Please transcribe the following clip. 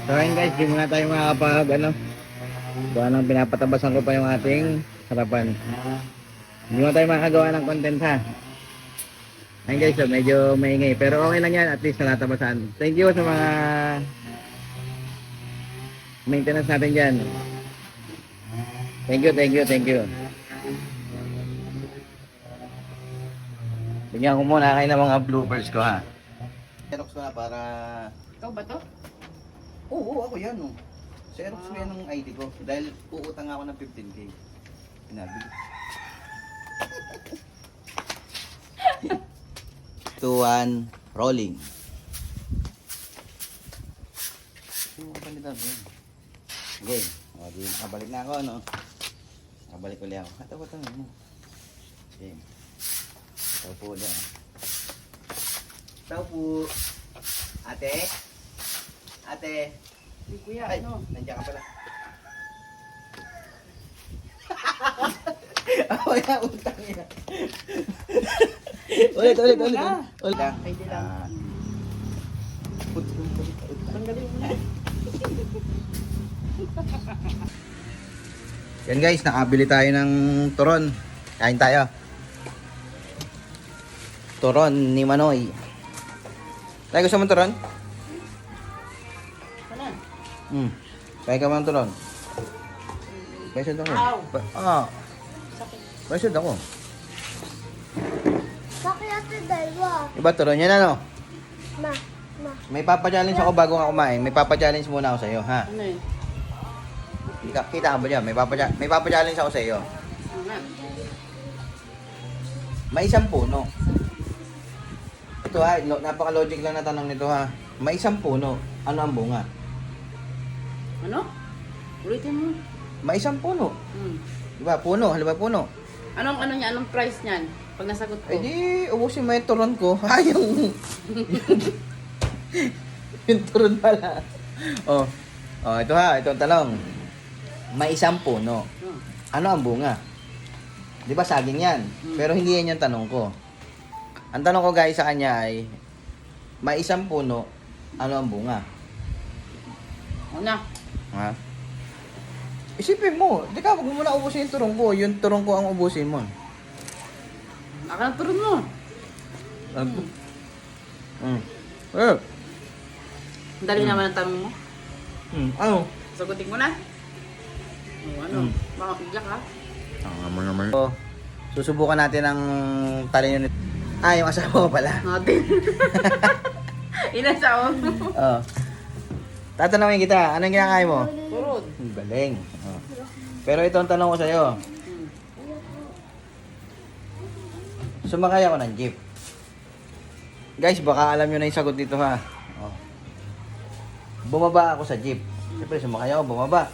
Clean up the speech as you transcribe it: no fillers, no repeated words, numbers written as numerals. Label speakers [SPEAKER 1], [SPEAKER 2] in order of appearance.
[SPEAKER 1] So ayun guys, di muna tayo makakapag ano. Gawa nang pinapatabasan ko pa yung ating harapan. Hindi mo tayo makagawa ng content ha. Ayun guys, so medyo maingay. Pero okay lang yan, at least nalatabasan. Thank you sa mga maintenance natin dyan. Thank you, thank you, thank you. Bigyan ko muna kayo ng mga bloopers ko ha. Xerox ko na para...
[SPEAKER 2] Ikaw ba to?
[SPEAKER 1] Oo, ako yan oh. Xerox ko yan ng ID ko. Dahil uutang ako ng 15K. Pinabili. 2-1, rolling. Ano ka nito? Okay. O, di nakabalik na ako, no? Nakabalik ulit ako. Hataw-hataw mo. Okay. Hataw po ulit. Hataw po. Ate? Ate?
[SPEAKER 2] Hindi kuya,
[SPEAKER 1] Ay,
[SPEAKER 2] ano?
[SPEAKER 1] nandiyan ka pala. Ako na, utang niya. Ulit. Ulit lang.
[SPEAKER 2] Pwede lang. Tanggalin mo na.
[SPEAKER 1] Yan guys, nakabili tayo ng turon. Kain tayo. Turon ni Manoy. Tayo gusto mo turon?
[SPEAKER 2] Ano?
[SPEAKER 1] Kain ka mo ng turon. Besod ako.
[SPEAKER 2] Ow! Sakit.
[SPEAKER 1] Besod ako.
[SPEAKER 3] Bakit ate dalawa?
[SPEAKER 1] Iba turon yan ano?
[SPEAKER 3] Ma.
[SPEAKER 1] May papa-challenge ako bago nga kumain. May papa-challenge muna ako sa iyo, ha?
[SPEAKER 2] Ano eh?
[SPEAKER 1] Kita ka ba dyan? May papa-challenge ako sa iyo.
[SPEAKER 2] Ano nga?
[SPEAKER 1] May isang puno. Ito ha, napaka-logic lang na tanong nito ha. May isang puno. Ano ang bunga?
[SPEAKER 2] Ano? Ulitin mo.
[SPEAKER 1] May isang puno.
[SPEAKER 2] Hmm.
[SPEAKER 1] Diba? Puno. Halimbawa puno.
[SPEAKER 2] Anong ano niya? Anong price niyan? Pag nasagot ko.
[SPEAKER 1] Eh di, ubusin mo yung turon ko. Ha, yung turon pala. Oh, ito ha. Ito ang talong. May isang puno.
[SPEAKER 2] Hmm.
[SPEAKER 1] Ano ang bunga? Di ba saging yan? Pero hindi yan yung tanong ko. Ang tanong ko guys sa kanya ay, may isang puno, ano ang bunga?
[SPEAKER 2] Una.
[SPEAKER 1] Ha? Isipin mo, di ka, huwag mo na ubusin yung turong ko. Yung turong ko ang ubusin mo.
[SPEAKER 2] Akan ang turun mo.
[SPEAKER 1] Eh.
[SPEAKER 2] Ang dali naman ang tanong mo.
[SPEAKER 1] Ano?
[SPEAKER 2] Sagutin mo na. O, ano? Baka bigla ka.
[SPEAKER 1] Naman. So, susubukan natin ang talino nito. Yung asawa ko pala.
[SPEAKER 2] Natin. Ilan sa ako?
[SPEAKER 1] Oh. Tatanungin kita, anong kinakain mo?
[SPEAKER 2] Turun.
[SPEAKER 1] Galing. Oh. Pero ito ang tanong ko sa'yo.
[SPEAKER 2] Hmm.
[SPEAKER 1] Sumakay ako ng jeep. Guys, baka alam nyo na yung sagot dito ha. Oh. Bumaba ako sa jeep. Siyempre, sumakay ako, bumaba.